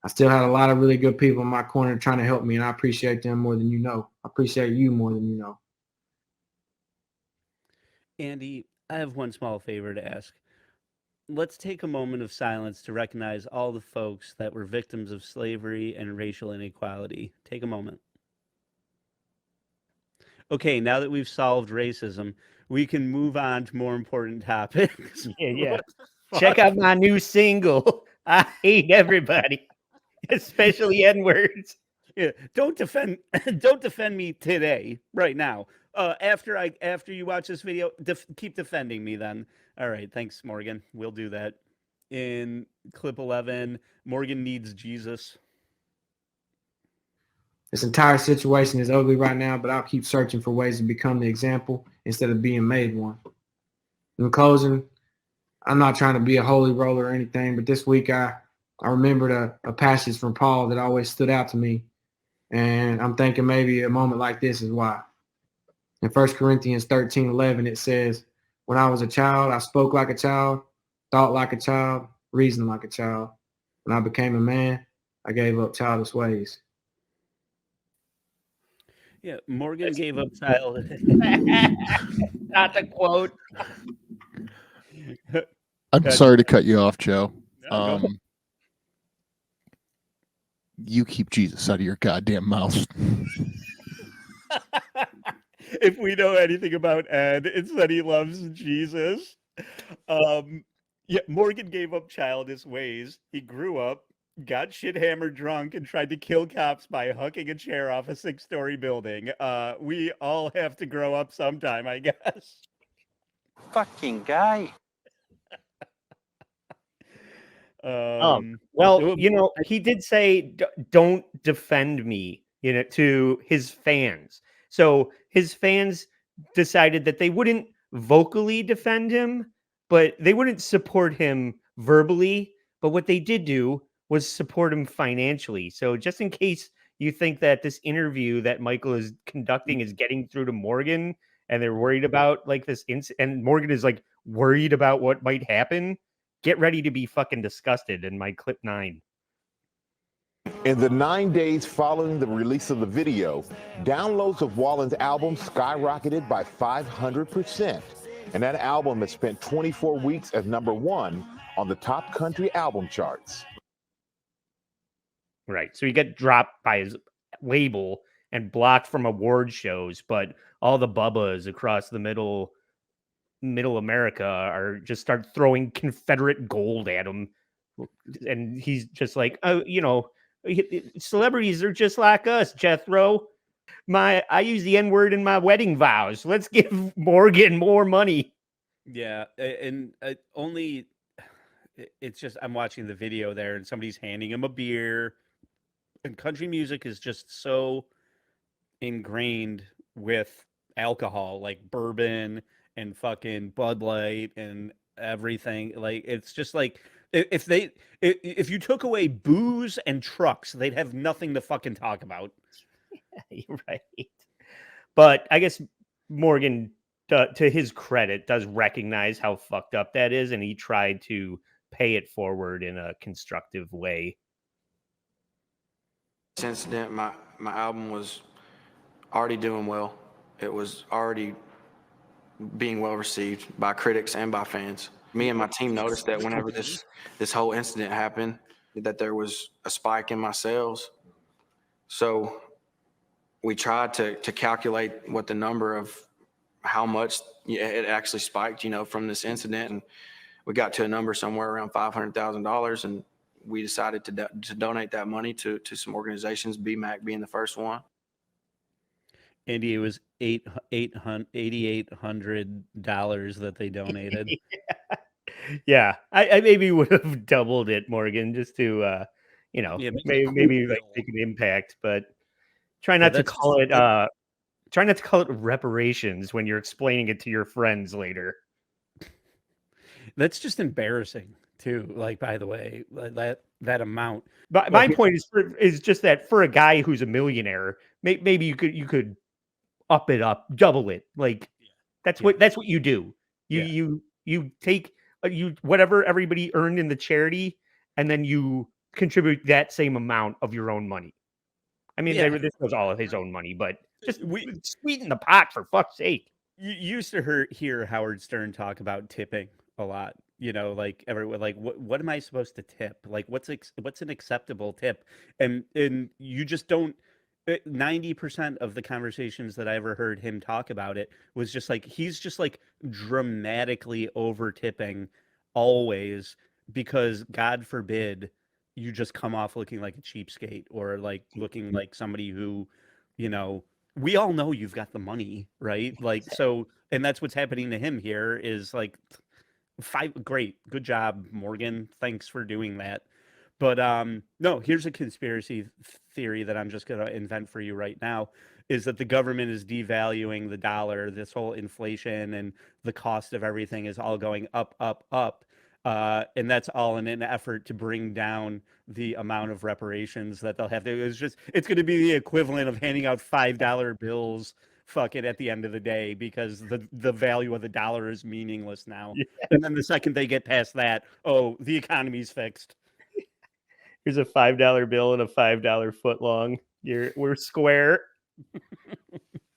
I still had a lot of really good people in my corner trying to help me, and I appreciate them more than you know. I appreciate you more than you know. Andy, I have one small favor to ask. Let's take a moment of silence to recognize all the folks that were victims of slavery and racial inequality. Take a moment. Okay, now that we've solved racism, we can move on to more important topics. Yeah. Check out my new single. I hate everybody, especially N-words. Yeah, don't defend me today, right now. After you watch this video, keep defending me then. All right, thanks, Morgan. We'll do that. In clip 11, Morgan needs Jesus. This entire situation is ugly right now, but I'll keep searching for ways to become the example instead of being made one. In closing, I'm not trying to be a holy roller or anything, but this week I remembered a passage from Paul that always stood out to me. And I'm thinking maybe a moment like this is why. In 1 Corinthians 13:11, it says, when I was a child, I spoke like a child, thought like a child, reasoned like a child. When I became a man, I gave up childish ways. Yeah, Morgan gave up child. Not the quote. I'm sorry to cut you off, Joe. No, You keep Jesus out of your goddamn mouth. If we know anything about Ed, it's that he loves Jesus. Yeah, Morgan gave up childish ways. He grew up, got shit hammered drunk, and tried to kill cops by hucking a chair off a 6-story building. We all have to grow up sometime, I guess. Fucking guy. Well, he did say, don't defend me, to his fans. So his fans decided that they wouldn't vocally defend him, but they wouldn't support him verbally. But what they did do was support him financially. So just in case you think that this interview that Michael is conducting is getting through to Morgan and they're worried about like this, and Morgan is like worried about what might happen, get ready to be fucking disgusted in my clip 9. In the 9 days following the release of the video, downloads of Wallen's album skyrocketed by 500%. And that album has spent 24 weeks as #1 on the top country album charts. Right. So he got dropped by his label and blocked from award shows, but all the bubbas across the middle America are just start throwing Confederate gold at him. And he's just like, celebrities are just like us, Jethro. I use the N-word in my wedding vows. Let's give Morgan more money. Yeah, and it's just I'm watching the video there, and somebody's handing him a beer, and country music is just so ingrained with alcohol, like bourbon and fucking Bud Light and everything. Like it's just like if you took away booze and trucks, they'd have nothing to fucking talk about. You're right. But I guess Morgan, to his credit, does recognize how fucked up that is, and he tried to pay it forward in a constructive way. This incident, my album was already doing well. It was already being well received by critics and by fans. Me and my team noticed that whenever this whole incident happened, that there was a spike in my sales. So we tried to calculate what the number of how much it actually spiked, from this incident, and we got to a number somewhere around $500,000, and we decided to donate that money to some organizations, BMAC being the first one. Andy, it was $8,800 that they donated. Yeah, I maybe would have doubled it, Morgan, just to maybe like make an impact, but try not to call it reparations when you're explaining it to your friends later. That's just embarrassing too. Like, by the way, that amount. But my point is just that for a guy who's a millionaire, maybe you could up it up, double it. Like that's what you do. You take whatever everybody earned in the charity, and then you contribute that same amount of your own money. I mean, this was all of his own money, but just sweeten the pot for fuck's sake. You used to hear Howard Stern talk about tipping a lot. Like everyone, like what am I supposed to tip? Like what's an acceptable tip? And you just don't. 90% of the conversations that I ever heard him talk about it was just like he's just like dramatically over tipping always, because God forbid you just come off looking like a cheapskate or like looking like somebody who we all know you've got the money, right? Like, so, and that's what's happening to him here is like great, good job, Morgan. Thanks for doing that. But no, here's a conspiracy theory that I'm just going to invent for you right now is that the government is devaluing the dollar. This whole inflation and the cost of everything is all going up, up, up. And that's all in an effort to bring down the amount of reparations that they'll have to. It's going to be the equivalent of handing out $5 bills fucking at the end of the day because the value of the dollar is meaningless now. Yeah. And then the second they get past that, oh, the economy's fixed. Here's a $5 bill and a $5 foot long. We're square.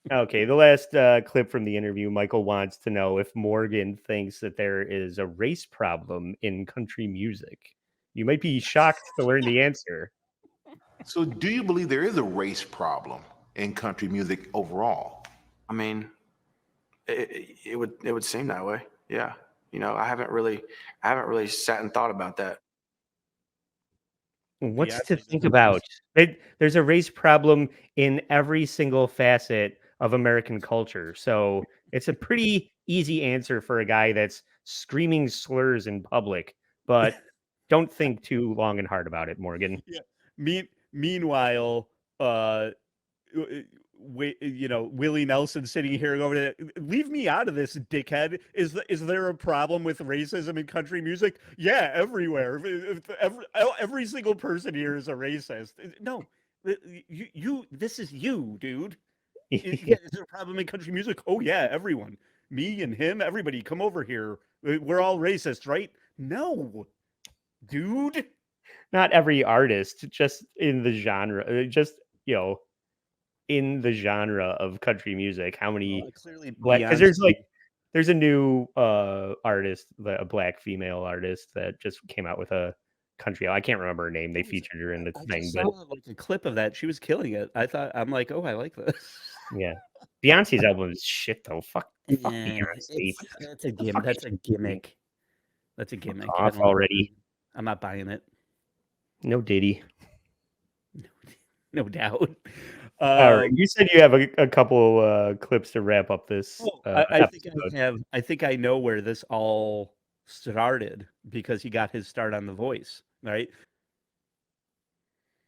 Okay, the last clip from the interview, Michael wants to know if Morgan thinks that there is a race problem in country music. You might be shocked to learn the answer. So do you believe there is a race problem in country music overall? I mean, it would seem that way. Yeah. You know, I haven't really sat and thought about that. What's to think about? There's a race problem in every single facet of American culture. So it's a pretty easy answer for a guy that's screaming slurs in public, but don't think too long and hard about it, Morgan. Yeah. Meanwhile, Willie Nelson sitting here over there, leave me out of this, dickhead. Is there a problem with racism in country music? Yeah, everywhere. Every single person here is a racist. No, this is you, dude. Is there a problem in country music? Oh yeah, everyone. Me and him, everybody, come over here. We're all racist, right? No, dude. Not every artist, just in the genre. In the genre of country music, how many black? Because there's a new artist, a black female artist that just came out with a country. I can't remember her name. They featured her in the thing, but like a clip of that, she was killing it. I'm like, oh, I like this. Yeah, Beyonce's album is shit though. Fuck Beyonce. That's a gimmick. That's a gimmick. Off already. I'm not buying it. No Diddy. No doubt. All right, you said you have a couple clips to wrap up this. I think I know where this all started because he got his start on The Voice, right?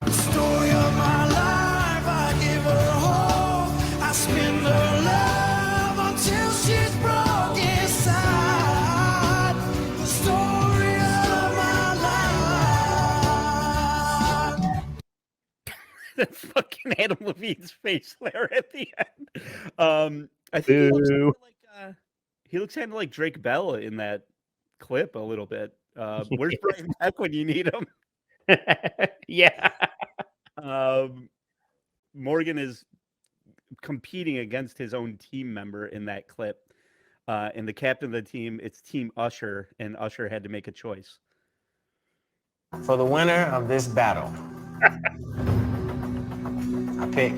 Story of my life, I give her hope. I spend her love until she's broke inside. The story of my life. That fucking Adam Levine's face there at the end. I think he looks kind of like Drake Bell in that clip a little bit. Where's Brian Peck when you need him? Yeah. Morgan is competing against his own team member in that clip. And the captain of the team, it's Team Usher, and Usher had to make a choice. For the winner of this battle, I pick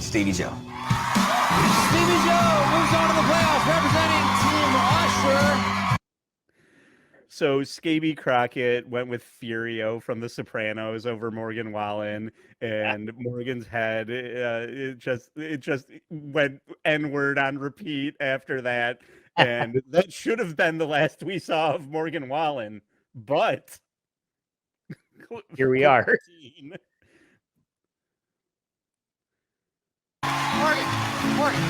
Stevie Joe. Stevie Joe moves on to the playoffs representing Team Usher. So Scaby Crockett went with Furio from The Sopranos over Morgan Wallen, and Morgan's head it just went N-word on repeat after that, and that should have been the last we saw of Morgan Wallen, but here we are. Morgan.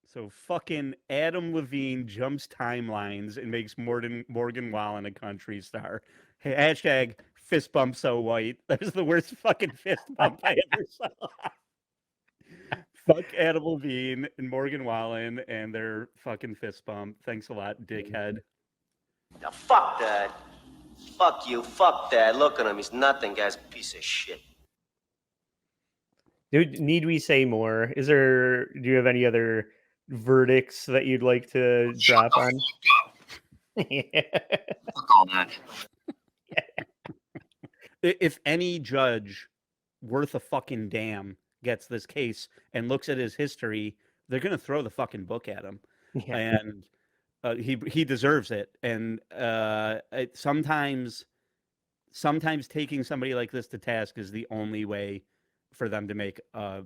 So fucking Adam Levine jumps timelines and makes Morgan Wallen a country star. Hey, hashtag fist bump so white. That was the worst fucking fist bump I ever saw. Fuck Adam Levine and Morgan Wallen and their fucking fist bump. Thanks a lot, dickhead. Now fuck that. Fuck you. Fuck that. Look at him. He's nothing, guy's a piece of shit. Dude, need we say more? Do you have any other verdicts that you'd like to drop on? Fuck all that. If any judge worth a fucking damn gets this case and looks at his history, they're going to throw the fucking book at him. Yeah. and he deserves it. And sometimes taking somebody like this to task is the only way for them to make a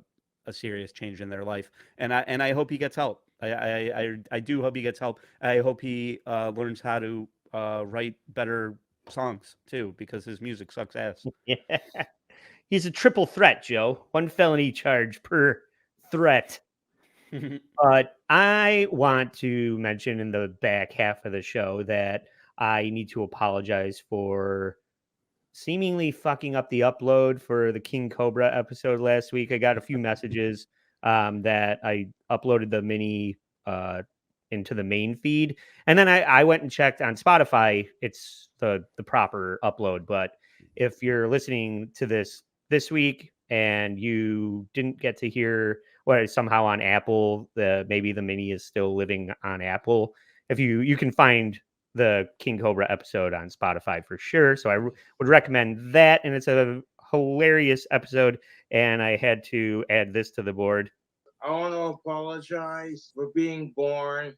serious change in their life. And I hope he gets help. I do hope he gets help. I hope he learns how to write better songs too, because his music sucks ass. Yeah. He's a triple threat, Joe. 1 felony charge per threat. But I want to mention in the back half of the show that I need to apologize for seemingly fucking up the upload for the King Cobra episode last week. I got a few messages that I uploaded the mini into the main feed, and then I went and checked on Spotify. It's the proper upload, but if you're listening to this week and you didn't get to hear, or somehow on Apple, maybe the mini is still living on Apple. If you can find the King Cobra episode on Spotify for sure. So I would recommend that. And it's a hilarious episode. And I had to add this to the board. I want to apologize for being born.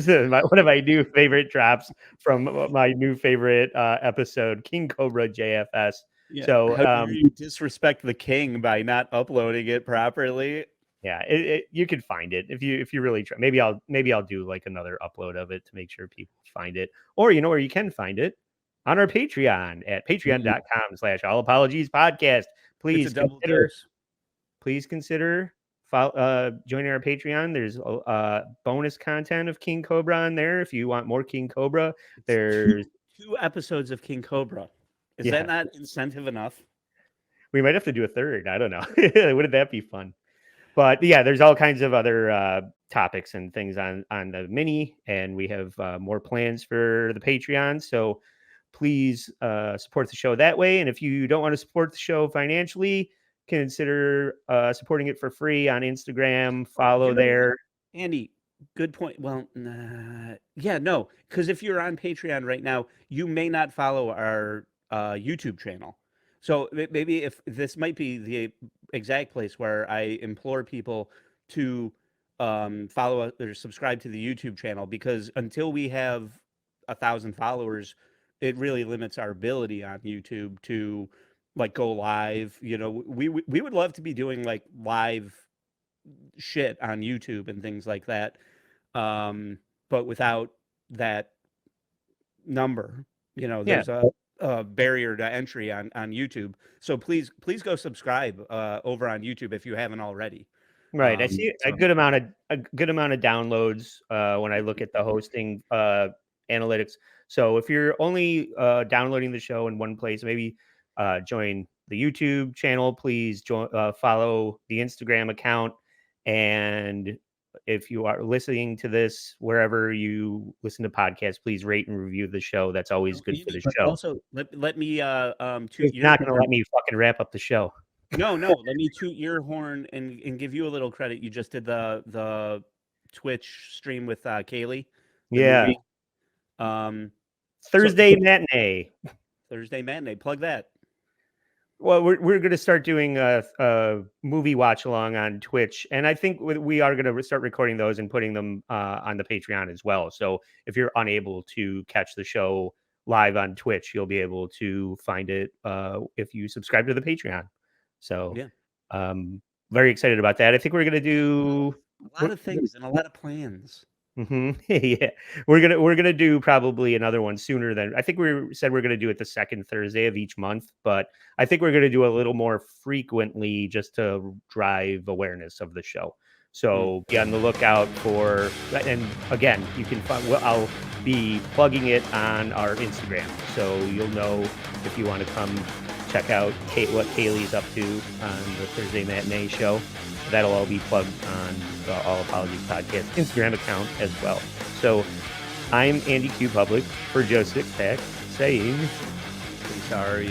One of my new favorite drops from my new favorite episode, King Cobra JFS. Yeah. So how dare you disrespect the king by not uploading it properly? Yeah, you can find it if you really try. Maybe I'll do like another upload of it to make sure people find it. Or you know where you can find it? On our Patreon at patreon.com/allapologiespodcast. Please consider joining our Patreon. There's bonus content of King Cobra on there if you want more King Cobra. There's two episodes of King Cobra. Is that not incentive enough? We might have to do a third. I don't know. Wouldn't that be fun? But yeah, there's all kinds of other topics and things on the mini, and we have more plans for the Patreon. So please support the show that way. And if you don't want to support the show financially, consider supporting it for free on Instagram. Follow there. Andy, good point. Well, no, because if you're on Patreon right now, you may not follow our YouTube channel. So maybe if this might be the exact place where I implore people to follow or subscribe to the YouTube channel, because until we have 1,000 followers, it really limits our ability on YouTube to like go live. You know, we would love to be doing like live shit on YouTube and things like that, but without that number, you know, there's a barrier to entry on YouTube. So please go subscribe over on YouTube if you haven't already. Right. I see a good amount of downloads when I look at the hosting analytics. So if you're only downloading the show in one place, maybe join the YouTube channel. Please follow the Instagram account. And if you are listening to this wherever you listen to podcasts, please rate and review the show. That's always good for the show. Also, let me toot you're not going to let me fucking wrap up the show. No, let me toot your horn and give you a little credit. You just did the Twitch stream with Kaylee. Yeah. Thursday matinee. Thursday matinee. Plug that. Well, we're going to start doing a movie watch along on Twitch, and I think we are going to start recording those and putting them on the Patreon as well. So if you're unable to catch the show live on Twitch, you'll be able to find it if you subscribe to the Patreon. So very excited about that. I think we're going to do a lot of things and a lot of plans. Yeah, we're gonna do probably another one sooner than I think we said we're gonna do it the second Thursday of each month, but I think we're gonna do a little more frequently just to drive awareness of the show. So be on the lookout for, and again, you can find. Well, I'll be plugging it on our Instagram, so you'll know if you want to come check out what Kaylee's up to on the Thursday matinee show. That'll all be plugged on the All Apologies Podcast Instagram account as well. So I'm Andy Q. Public for Joe Sixpack saying, sorry.